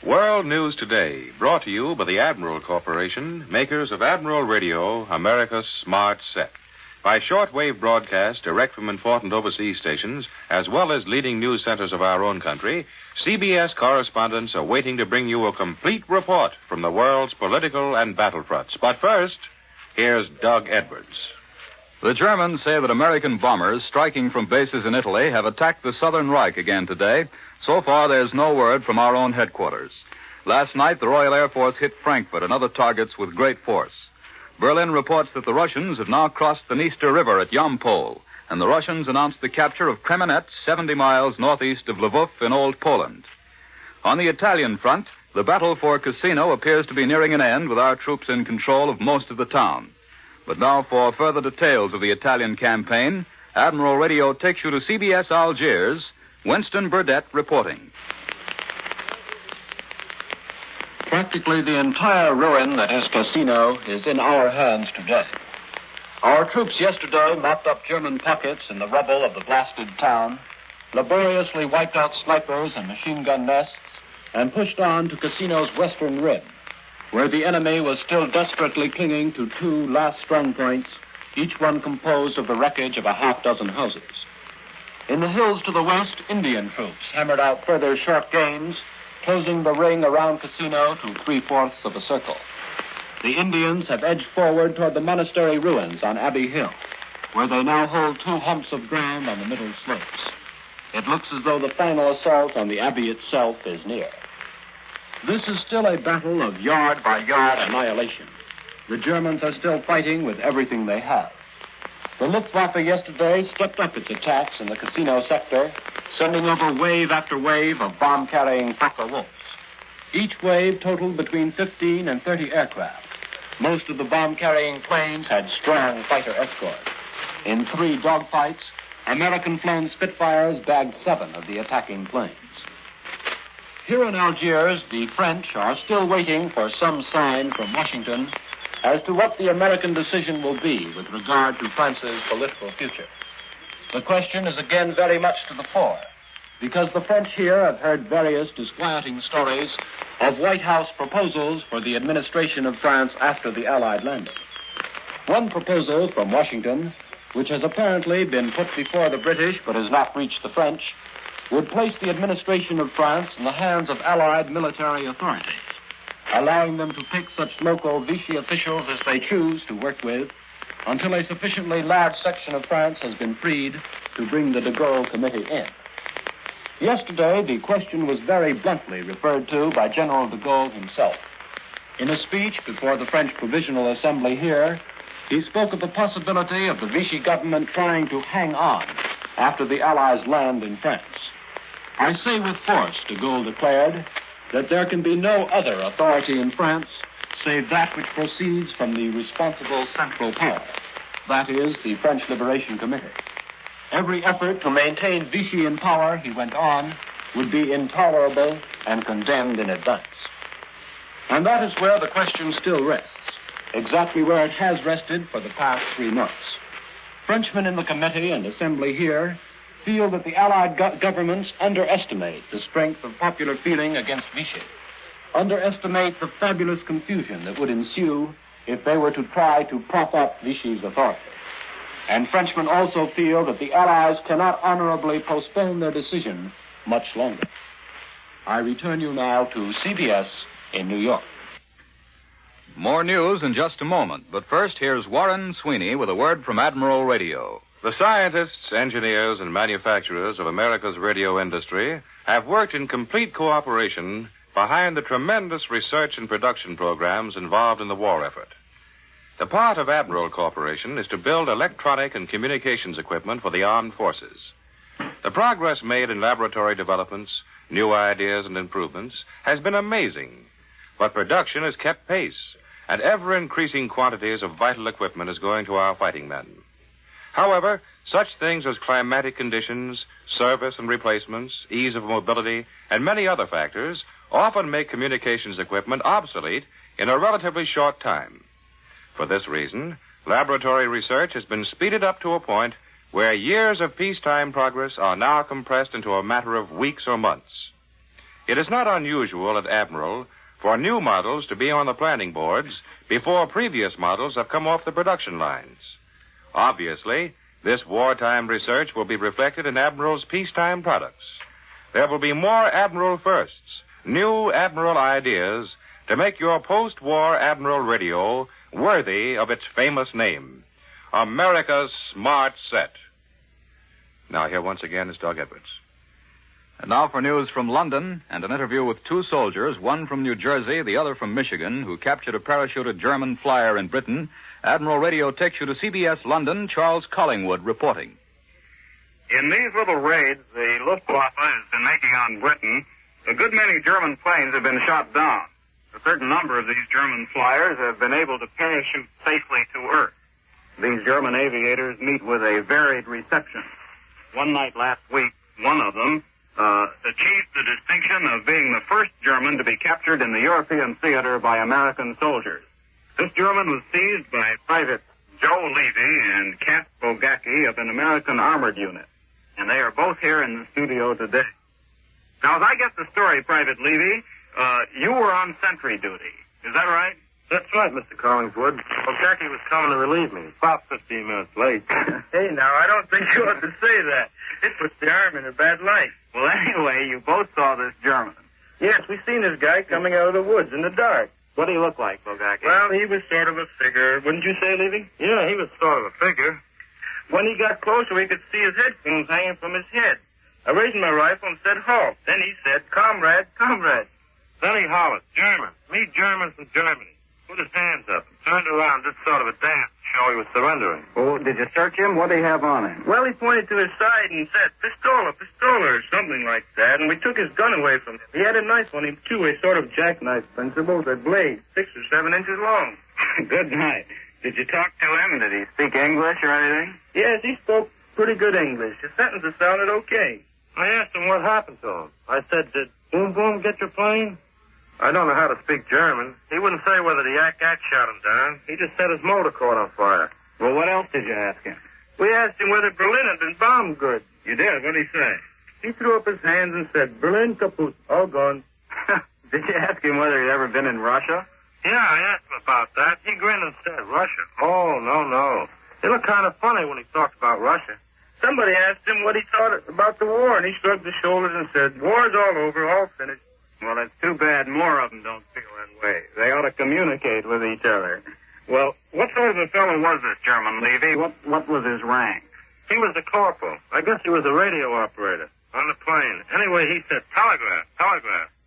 World News Today, brought to you by the Admiral Corporation, makers of Admiral Radio, America's smart set. By shortwave broadcast direct from important overseas stations, as well as leading news centers of our own country, CBS correspondents are waiting to bring you a complete report from the world's political and battlefronts. But first, here's Doug Edwards. The Germans say that American bombers striking from bases in Italy have attacked the Southern Reich again today. So far, there's no word from our own headquarters. Last night, the Royal Air Force hit Frankfurt and other targets with great force. Berlin reports that the Russians have now crossed the Dniester River at Yampol, and the Russians announced the capture of Kremenets, 70 miles northeast of Lvov in Old Poland. On the Italian front, the battle for Cassino appears to be nearing an end with our troops in control of most of the town. But now for further details of the Italian campaign, Admiral Radio takes you to CBS Algiers, Winston Burdett reporting. Practically the entire ruin that is Cassino is in our hands today. Our troops yesterday mopped up German pockets in the rubble of the blasted town, laboriously wiped out snipers and machine gun nests, and pushed on to Cassino's western rim, where the enemy was still desperately clinging to two last strong points, each one composed of the wreckage of a half-dozen houses. In the hills to the west, Indian troops hammered out further short gains, closing the ring around Cassino to 3/4 of a circle. The Indians have edged forward toward the monastery ruins on Abbey Hill, where they now hold two humps of ground on the middle slopes. It looks as though the final assault on the Abbey itself is near. This is still a battle of yard-by-yard annihilation. The Germans are still fighting with everything they have. The Luftwaffe yesterday stepped up its attacks in the Cassino sector, sending over wave after wave of bomb-carrying Fokker Wolves. Each wave totaled between 15 and 30 aircraft. Most of the bomb-carrying planes had strong fighter escort. In 3 dogfights, American-flown Spitfires bagged 7 of the attacking planes. Here in Algiers, the French are still waiting for some sign from Washington as to what the American decision will be with regard to France's political future. The question is again very much to the fore, because the French here have heard various disquieting stories of White House proposals for the administration of France after the Allied landing. One proposal from Washington, which has apparently been put before the British but has not reached the French, would place the administration of France in the hands of Allied military authorities, allowing them to pick such local Vichy officials as they choose to work with until a sufficiently large section of France has been freed to bring the de Gaulle Committee in. Yesterday, the question was very bluntly referred to by General de Gaulle himself. In a speech before the French Provisional Assembly here, he spoke of the possibility of the Vichy government trying to hang on after the Allies land in France. I say with force, de Gaulle declared, that there can be no other authority in France save that which proceeds from the responsible central power, that is, the French Liberation Committee. Every effort to maintain Vichy in power, he went on, would be intolerable and condemned in advance. And that is where the question still rests, exactly where it has rested for the past 3 months. Frenchmen in the committee and assembly here feel that the Allied governments underestimate the strength of popular feeling against Vichy, underestimate the fabulous confusion that would ensue if they were to try to prop up Vichy's authority. And Frenchmen also feel that the Allies cannot honorably postpone their decision much longer. I return you now to CBS in New York. More news in just a moment, but first here's Warren Sweeney with a word from Admiral Radio. The scientists, engineers, and manufacturers of America's radio industry have worked in complete cooperation behind the tremendous research and production programs involved in the war effort. The part of Admiral Corporation is to build electronic and communications equipment for the armed forces. The progress made in laboratory developments, new ideas, and improvements has been amazing, but production has kept pace, and ever-increasing quantities of vital equipment is going to our fighting men. However, such things as climatic conditions, service and replacements, ease of mobility, and many other factors often make communications equipment obsolete in a relatively short time. For this reason, laboratory research has been speeded up to a point where years of peacetime progress are now compressed into a matter of weeks or months. It is not unusual at Admiral for new models to be on the planning boards before previous models have come off the production lines. Obviously, this wartime research will be reflected in Admiral's peacetime products. There will be more Admiral firsts, new Admiral ideas to make your post-war Admiral radio worthy of its famous name, America's Smart Set. Now, here once again is Doug Edwards. And now for news from London and an interview with two soldiers, one from New Jersey, the other from Michigan, who captured a parachuted German flyer in Britain. Admiral Radio takes you to CBS London. Charles Collingwood reporting. In these little raids the Luftwaffe has been making on Britain, a good many German planes have been shot down. A certain number of these German flyers have been able to parachute safely to Earth. These German aviators meet with a varied reception. One night last week, one of them achieved the distinction of being the first German to be captured in the European theater by American soldiers. This German was seized by Privates Joe Levy and Kat Bogacki of an American armored unit, and they are both here in the studio today. Now, as I get the story, Private Levy, you were on sentry duty. Is that right? That's right, Mr. Collingswood. Bogacki was coming to relieve me. About 15 minutes late. Hey, now, I don't think you ought to say that. It puts the Army in a bad light. Well, anyway, you both saw this German. Yes, we seen this guy coming out of the woods in the dark. What did he look like, Bogacki? Well, he was sort of a figure. Wouldn't you say, Levy? Yeah, he was sort of a figure. When he got closer, we could see his headphones hanging from his head. I raised my rifle and said, halt. Then he said, comrade, comrade. Then he hollered, German. Me German from Germany. Put his hands up and turned around, did sort of a dance to show he was surrendering. Oh, did you search him? What did he have on him? Well, he pointed to his side and said, pistola, pistola, or something like that, and we took his gun away from him. He had a knife on him, too, a sort of jackknife principle, a blade, 6 or 7 inches long. Good night. Did you talk to him? Did he speak English or anything? Yes, he spoke pretty good English. His sentences sounded okay. I asked him what happened to him. I said, did Boom Boom get your plane? I don't know how to speak German. He wouldn't say whether the Yak-Yak shot him down. He just said his motor caught on fire. Well, what else did you ask him? We asked him whether Berlin had been bombed good. You did? What did he say? He threw up his hands and said, Berlin kaput, all gone. Did you ask him whether he'd ever been in Russia? Yeah, I asked him about that. He grinned and said, Russia? Oh, no. It looked kind of funny when he talked about Russia. Somebody asked him what he thought about the war, and he shrugged his shoulders and said, war's all over, all finished. Well, it's too bad more of them don't feel that way. They ought to communicate with each other. Well, what sort of a fellow was this German, Levy? What was his rank? He was a corporal. I guess he was a radio operator on the plane. Anyway, he said, telegraph.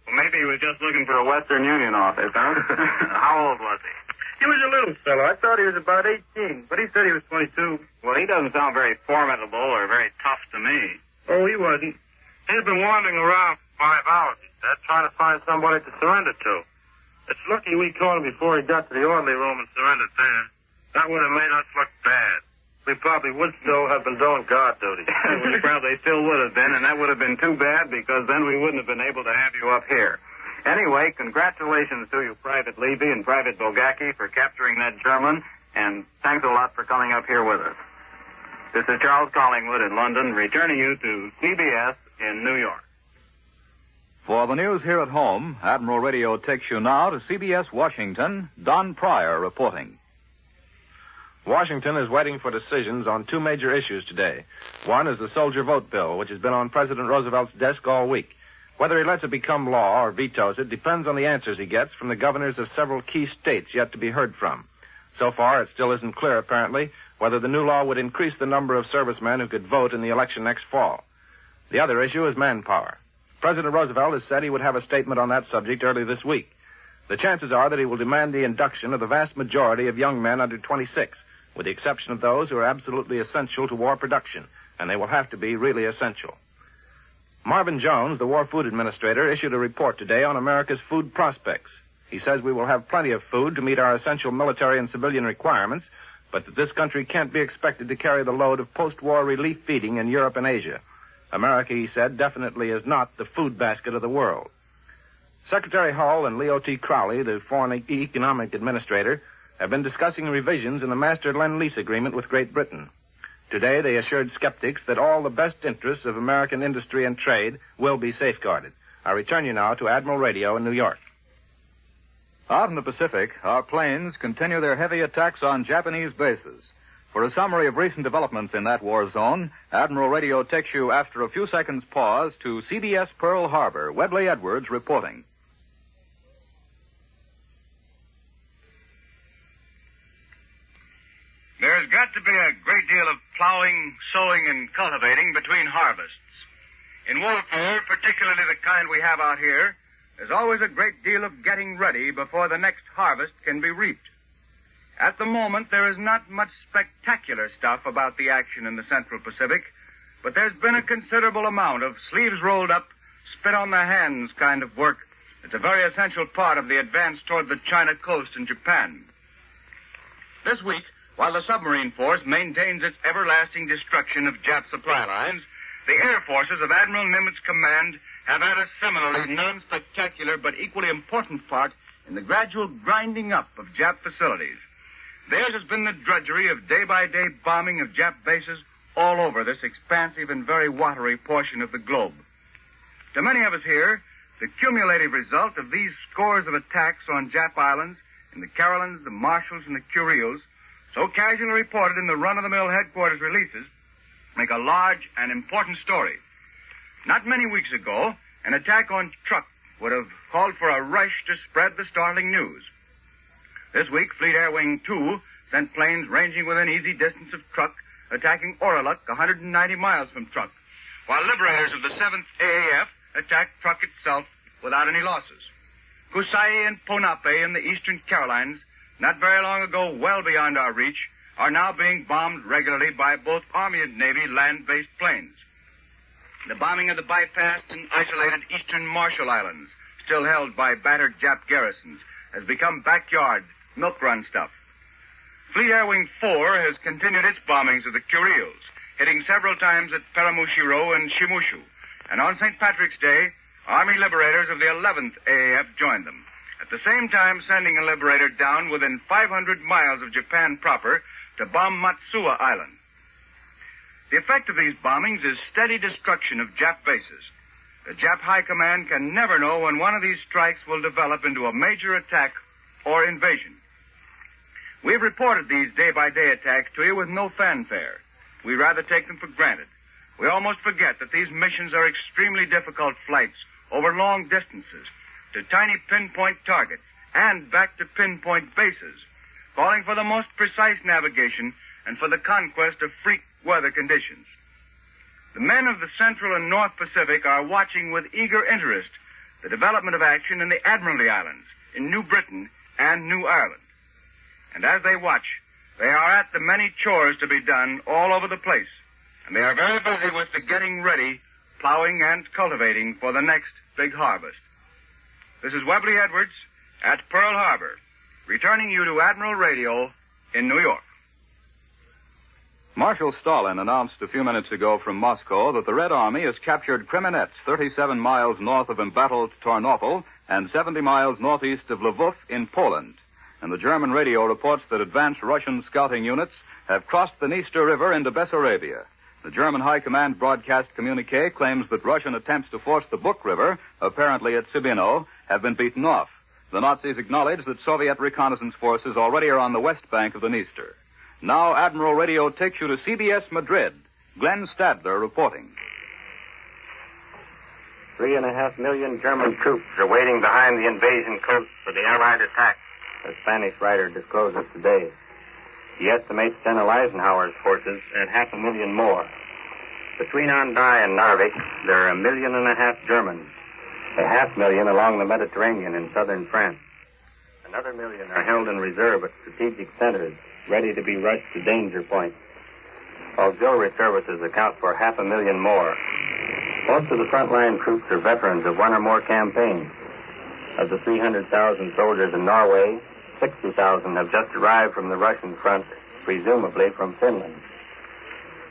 Well, maybe he was just looking for a Western Union office, huh? How old was he? He was a little fellow. I thought he was about 18, but he said he was 22. Well, he doesn't sound very formidable or very tough to me. Oh, he wasn't. He'd been wandering around for 5 hours, he said, trying to find somebody to surrender to. It's lucky we caught him before he got to the orderly room and surrendered there. That would have made us look bad. We probably would still have been doing guard duty. We probably still would have been, and that would have been too bad because then we wouldn't have been able to have you up here. Anyway, congratulations to you, Private Levy and Private Bogacki, for capturing that German, and thanks a lot for coming up here with us. This is Charles Collingwood in London, returning you to CBS in New York. For the news here at home, Admiral Radio takes you now to CBS Washington. Don Pryor reporting. Washington is waiting for decisions on 2 major issues today. One is the soldier vote bill, which has been on President Roosevelt's desk all week. Whether he lets it become law or vetoes it depends on the answers he gets from the governors of several key states yet to be heard from. So far, it still isn't clear, apparently, whether the new law would increase the number of servicemen who could vote in the election next fall. The other issue is manpower. President Roosevelt has said he would have a statement on that subject early this week. The chances are that he will demand the induction of the vast majority of young men under 26, with the exception of those who are absolutely essential to war production, and they will have to be really essential. Marvin Jones, the War Food Administrator, issued a report today on America's food prospects. He says we will have plenty of food to meet our essential military and civilian requirements, but that this country can't be expected to carry the load of post-war relief feeding in Europe and Asia. America, he said, definitely is not the food basket of the world. Secretary Hull and Leo T. Crowley, the Foreign Economic Administrator, have been discussing revisions in the Master Lend-Lease Agreement with Great Britain. Today, they assured skeptics that all the best interests of American industry and trade will be safeguarded. I return you now to Admiral Radio in New York. Out in the Pacific, our planes continue their heavy attacks on Japanese bases. For a summary of recent developments in that war zone, Admiral Radio takes you, after a few seconds' pause, to CBS Pearl Harbor. Webley Edwards reporting. There's got to be a great deal of plowing, sowing, and cultivating between harvests. In warfare, particularly the kind we have out here, there's always a great deal of getting ready before the next harvest can be reaped. At the moment, there is not much spectacular stuff about the action in the Central Pacific, but there's been a considerable amount of sleeves rolled up, spit on the hands kind of work. It's a very essential part of the advance toward the China coast and Japan. This week, while the submarine force maintains its everlasting destruction of Jap supply lines, the air forces of Admiral Nimitz' command have had a similarly non-spectacular but equally important part in the gradual grinding up of Jap facilities. Theirs has been the drudgery of day-by-day bombing of Jap bases all over this expansive and very watery portion of the globe. To many of us here, the cumulative result of these scores of attacks on Jap islands in the Carolines, the Marshalls, and the Kuriles, so casually reported in the run-of-the-mill headquarters releases, make a large and important story. Not many weeks ago, an attack on Truk would have called for a rush to spread the startling news. This week, Fleet Air Wing 2 sent planes ranging within easy distance of Truk, attacking Oraluk, 190 miles from Truk, while liberators of the 7th AAF attacked Truk itself without any losses. Kusai and Ponape in the eastern Carolines, not very long ago well beyond our reach, are now being bombed regularly by both Army and Navy land-based planes. The bombing of the bypassed and isolated eastern Marshall Islands, still held by battered Jap garrisons, has become backyard milk run stuff. Fleet Air Wing 4 has continued its bombings of the Kuriles, hitting several times at Paramushiro and Shimushu. And on St. Patrick's Day, Army liberators of the 11th AAF joined them, at the same time sending a liberator down within 500 miles of Japan proper to bomb Matsuwa Island. The effect of these bombings is steady destruction of Jap bases. The Jap High Command can never know when one of these strikes will develop into a major attack or invasion. We've reported these day-by-day attacks to you with no fanfare. We rather take them for granted. We almost forget that these missions are extremely difficult flights over long distances to tiny pinpoint targets and back to pinpoint bases, calling for the most precise navigation and for the conquest of freak weather conditions. The men of the Central and North Pacific are watching with eager interest the development of action in the Admiralty Islands, in New Britain and New Ireland. And as they watch, they are at the many chores to be done all over the place, and they are very busy with the getting ready, plowing, and cultivating for the next big harvest. This is Webley Edwards at Pearl Harbor, returning you to Admiral Radio in New York. Marshal Stalin announced a few minutes ago from Moscow that the Red Army has captured Kremenets, 37 miles north of embattled Tarnopol and 70 miles northeast of Lvov in Poland. And the German radio reports that advanced Russian scouting units have crossed the Dniester River into Bessarabia. The German High Command broadcast communique claims that Russian attempts to force the Buk River, apparently at Sibino, have been beaten off. The Nazis acknowledge that Soviet reconnaissance forces already are on the west bank of the Dniester. Now Admiral Radio takes you to CBS Madrid. Glenn Stadler reporting. 3.5 million German troops are waiting behind the invasion coast for the Allied attack, a Spanish writer discloses today. He estimates General Eisenhower's forces at 500,000 more. Between Andai and Narvik, there are 1.5 million Germans, 500,000 along the Mediterranean in southern France. Another 1 million are held in reserve at strategic centers, ready to be rushed to danger points. Auxiliary services account for 500,000 more. Most of the frontline troops are veterans of one or more campaigns. Of the 300,000 soldiers in Norway, 60,000 have just arrived from the Russian front, presumably from Finland.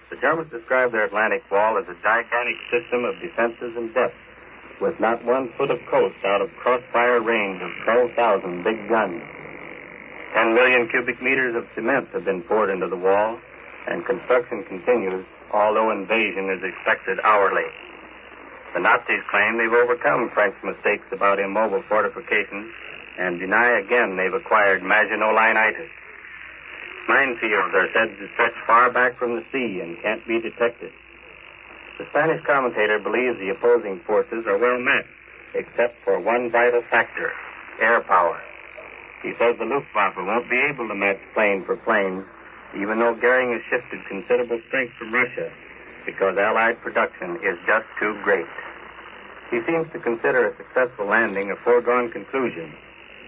The Germans describe their Atlantic wall as a gigantic system of defenses and depths, with not 1 foot of coast out of crossfire range of 12,000 big guns. 10 million cubic meters of cement have been poured into the wall, and construction continues, although invasion is expected hourly. The Nazis claim they've overcome French mistakes about immobile fortifications and deny again they've acquired Maginot-Linitis. Minefields are said to stretch far back from the sea and can't be detected. The Spanish commentator believes the opposing forces are well met, except for one vital factor, air power. He says the Luftwaffe won't be able to match plane for plane, even though Goering has shifted considerable strength from Russia, because Allied production is just too great. He seems to consider a successful landing a foregone conclusion,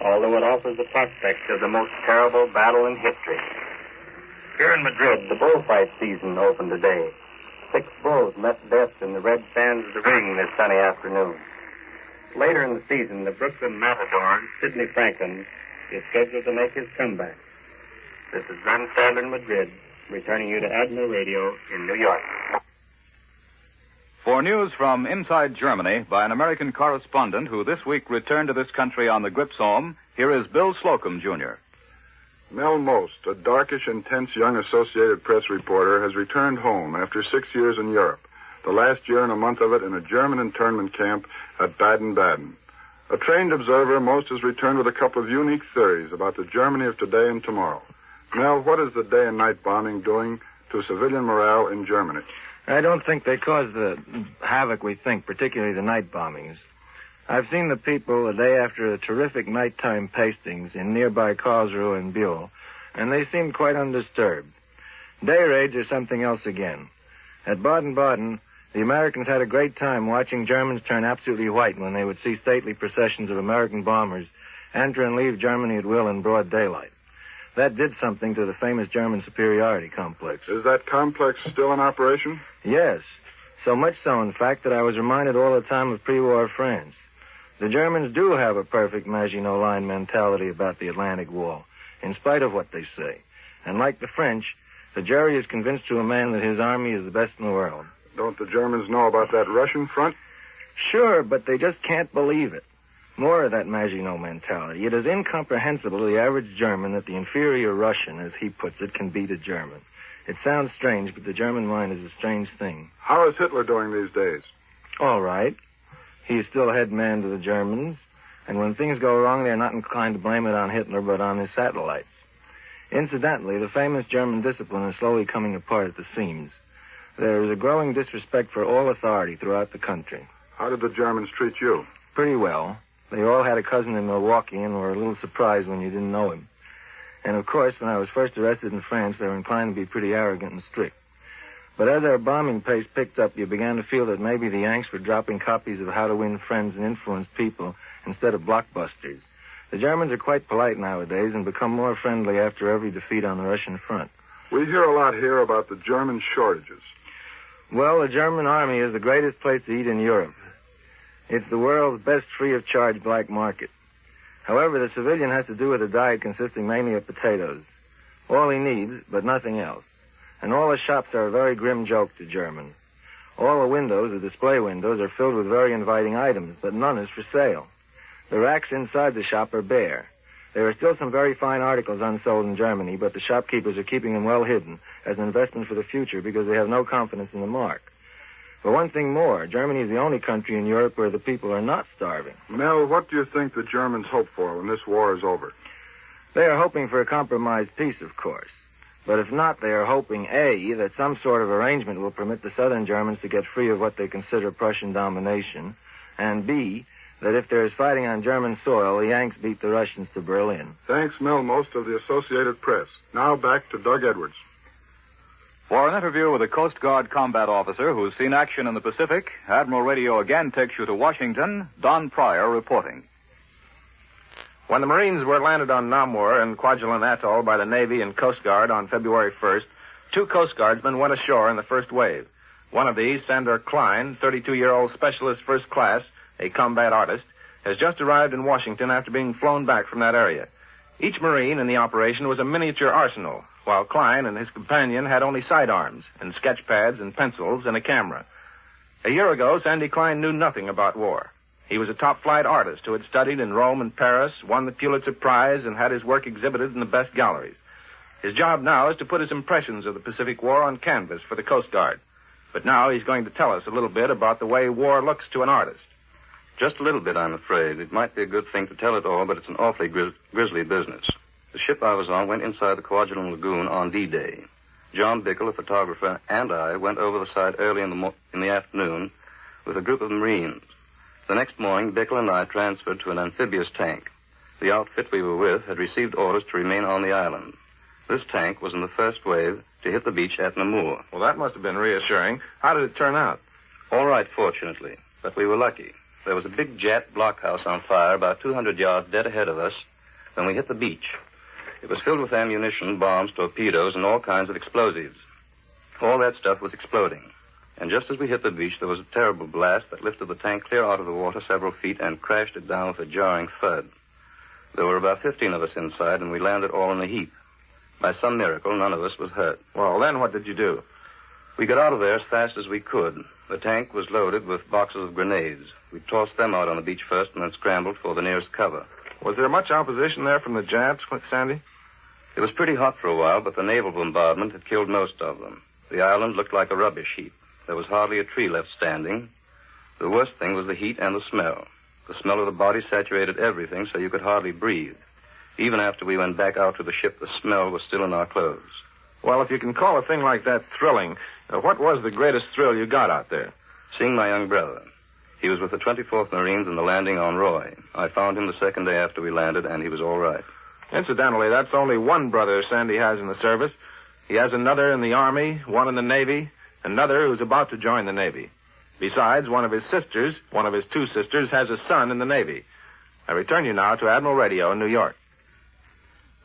although it offers the prospect of the most terrible battle in history. Here in Madrid, the bullfight season opened today. 6 bulls met death in the red sands of the ring this sunny afternoon. Later in the season, the Brooklyn matador, Sidney Franklin, is scheduled to make his comeback. This is Glenn Sadler in Madrid, returning you to Admiral Radio in New York. For news from inside Germany by an American correspondent who this week returned to this country on the Gripsholm, here is Bill Slocum, Jr. Mel Most, a darkish, intense young Associated Press reporter, has returned home after 6 years in Europe, the last year and a month of it in a German internment camp at Baden-Baden. A trained observer, Most has returned with a couple of unique theories about the Germany of today and tomorrow. Mel, what is the day and night bombing doing to civilian morale in Germany? I don't think they cause the havoc we think, particularly the night bombings. I've seen the people the day after the terrific nighttime pastings in nearby Karlsruhe and Buell, and they seemed quite undisturbed. Day raids are something else again. At Baden-Baden, the Americans had a great time watching Germans turn absolutely white when they would see stately processions of American bombers enter and leave Germany at will in broad daylight. That did something to the famous German superiority complex. Is that complex still in operation? Yes. So much so, in fact, that I was reminded all the time of pre-war France. The Germans do have a perfect Maginot Line mentality about the Atlantic Wall, in spite of what they say. And like the French, the jury is convinced to a man that his army is the best in the world. Don't the Germans know about that Russian front? Sure, but they just can't believe it. More of that Maginot mentality. It is incomprehensible to the average German that the inferior Russian, as he puts it, can beat a German. It sounds strange, but the German mind is a strange thing. How is Hitler doing these days? All right. He is still head man to the Germans, and when things go wrong, they're not inclined to blame it on Hitler, but on his satellites. Incidentally, the famous German discipline is slowly coming apart at the seams. There is a growing disrespect for all authority throughout the country. How did the Germans treat you? Pretty well. They all had a cousin in Milwaukee and were a little surprised when you didn't know him. And, of course, when I was first arrested in France, they were inclined to be pretty arrogant and strict. But as our bombing pace picked up, you began to feel that maybe the Yanks were dropping copies of How to Win Friends and Influence People instead of blockbusters. The Germans are quite polite nowadays and become more friendly after every defeat on the Russian front. We hear a lot here about the German shortages. Well, the German army is the greatest place to eat in Europe. It's the world's best free-of-charge black market. However, the civilian has to do with a diet consisting mainly of potatoes. All he needs, but nothing else. And all the shops are a very grim joke to Germans. All the windows, the display windows, are filled with very inviting items, but none is for sale. The racks inside the shop are bare. There are still some very fine articles unsold in Germany, but the shopkeepers are keeping them well hidden as an investment for the future because they have no confidence in the mark. But one thing more, Germany is the only country in Europe where the people are not starving. Mel, what do you think the Germans hope for when this war is over? They are hoping for a compromised peace, of course. But if not, they are hoping, A, that some sort of arrangement will permit the southern Germans to get free of what they consider Prussian domination, and B, that if there is fighting on German soil, the Yanks beat the Russians to Berlin. Thanks, Mel Most of the Associated Press. Now back to Doug Edwards. For an interview with a Coast Guard combat officer who's seen action in the Pacific, Admiral Radio again takes you to Washington. Don Pryor reporting. When the Marines were landed on Namur and Kwajalein Atoll by the Navy and Coast Guard on February 1st, 2 Coast Guardsmen went ashore in the first wave. One of these, Sandor Klein, 32-year-old specialist first class, a combat artist, has just arrived in Washington after being flown back from that area. Each Marine in the operation was a miniature arsenal, while Klein and his companion had only sidearms and sketch pads and pencils and a camera. A year ago, Sandy Klein knew nothing about war. He was a top-flight artist who had studied in Rome and Paris, won the Pulitzer Prize, and had his work exhibited in the best galleries. His job now is to put his impressions of the Pacific War on canvas for the Coast Guard. But now he's going to tell us a little bit about the way war looks to an artist. Just a little bit, I'm afraid. It might be a good thing to tell it all, but it's an awfully grisly business. The ship I was on went inside the Kwajalein Lagoon on D-Day. John Bickle, a photographer, and I went over the side early in the afternoon with a group of Marines. The next morning, Bickle and I transferred to an amphibious tank. The outfit we were with had received orders to remain on the island. This tank was in the first wave to hit the beach at Namur. Well, that must have been reassuring. How did it turn out? All right, fortunately, but we were lucky. There was a big Jap blockhouse on fire about 200 yards dead ahead of us when we hit the beach. It was filled with ammunition, bombs, torpedoes, and all kinds of explosives. All that stuff was exploding. And just as we hit the beach, there was a terrible blast that lifted the tank clear out of the water several feet and crashed it down with a jarring thud. There were about 15 of us inside, and we landed all in a heap. By some miracle, none of us was hurt. Well, then what did you do? We got out of there as fast as we could. The tank was loaded with boxes of grenades. We tossed them out on the beach first and then scrambled for the nearest cover. Was there much opposition there from the Japs, Sandy? It was pretty hot for a while, but the naval bombardment had killed most of them. The island looked like a rubbish heap. There was hardly a tree left standing. The worst thing was the heat and the smell. The smell of the body saturated everything so you could hardly breathe. Even after we went back out to the ship, the smell was still in our clothes. Well, if you can call a thing like that thrilling, what was the greatest thrill you got out there? Seeing my young brother. He was with the 24th Marines in the landing on Roy. I found him the second day after we landed, and he was all right. Incidentally, that's only one brother Sandy has in the service. He has another in the Army, one in the Navy, another who's about to join the Navy. Besides, one of his two sisters, has a son in the Navy. I return you now to Admiral Radio in New York.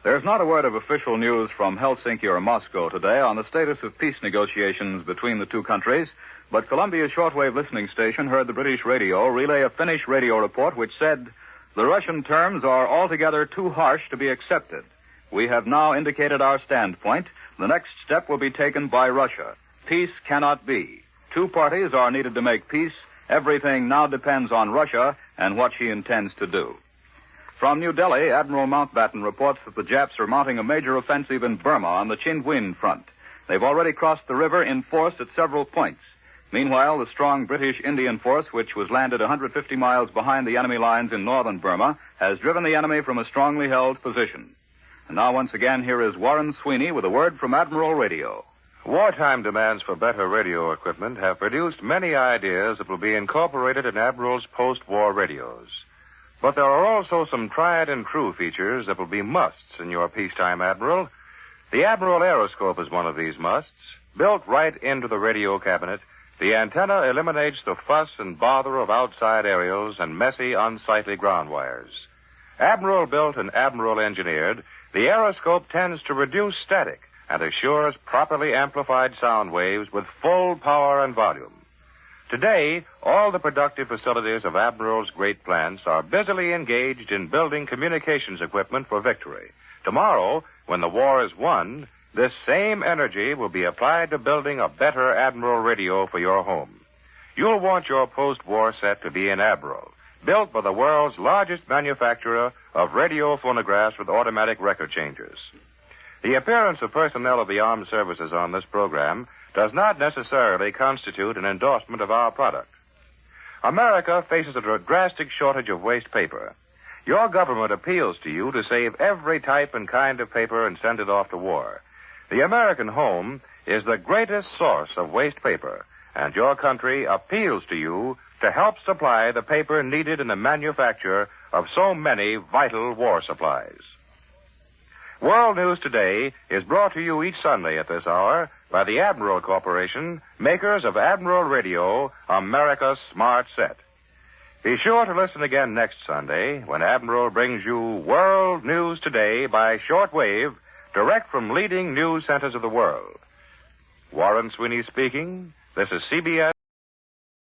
There's not a word of official news from Helsinki or Moscow today on the status of peace negotiations between the two countries, but Columbia's shortwave listening station heard the British radio relay a Finnish radio report which said, "The Russian terms are altogether too harsh to be accepted. We have now indicated our standpoint. The next step will be taken by Russia. Peace cannot be. Two parties are needed to make peace. Everything now depends on Russia and what she intends to do." From New Delhi, Admiral Mountbatten reports that the Japs are mounting a major offensive in Burma on the Chinwin front. They've already crossed the river in force at several points. Meanwhile, the strong British Indian force, which was landed 150 miles behind the enemy lines in northern Burma, has driven the enemy from a strongly held position. And now, once again, here is Warren Sweeney with a word from Admiral Radio. Wartime demands for better radio equipment have produced many ideas that will be incorporated in Admiral's post-war radios. But there are also some tried-and-true features that will be musts in your peacetime Admiral. The Admiral Aeroscope is one of these musts. Built right into the radio cabinet, the antenna eliminates the fuss and bother of outside aerials and messy, unsightly ground wires. Admiral-built and Admiral-engineered, the Aeroscope tends to reduce static and assures properly amplified sound waves with full power and volume. Today, all the productive facilities of Admiral's great plants are busily engaged in building communications equipment for victory. Tomorrow, when the war is won, this same energy will be applied to building a better Admiral radio for your home. You'll want your post-war set to be an Admiral, built by the world's largest manufacturer of radio phonographs with automatic record changers. The appearance of personnel of the armed services on this program does not necessarily constitute an endorsement of our product. America faces a drastic shortage of waste paper. Your government appeals to you to save every type and kind of paper and send it off to war. The American home is the greatest source of waste paper, and your country appeals to you to help supply the paper needed in the manufacture of so many vital war supplies. World News Today is brought to you each Sunday at this hour by the Admiral Corporation, makers of Admiral Radio, America's smart set. Be sure to listen again next Sunday when Admiral brings you World News Today by shortwave, direct from leading news centers of the world. Warren Sweeney speaking. This is CBS.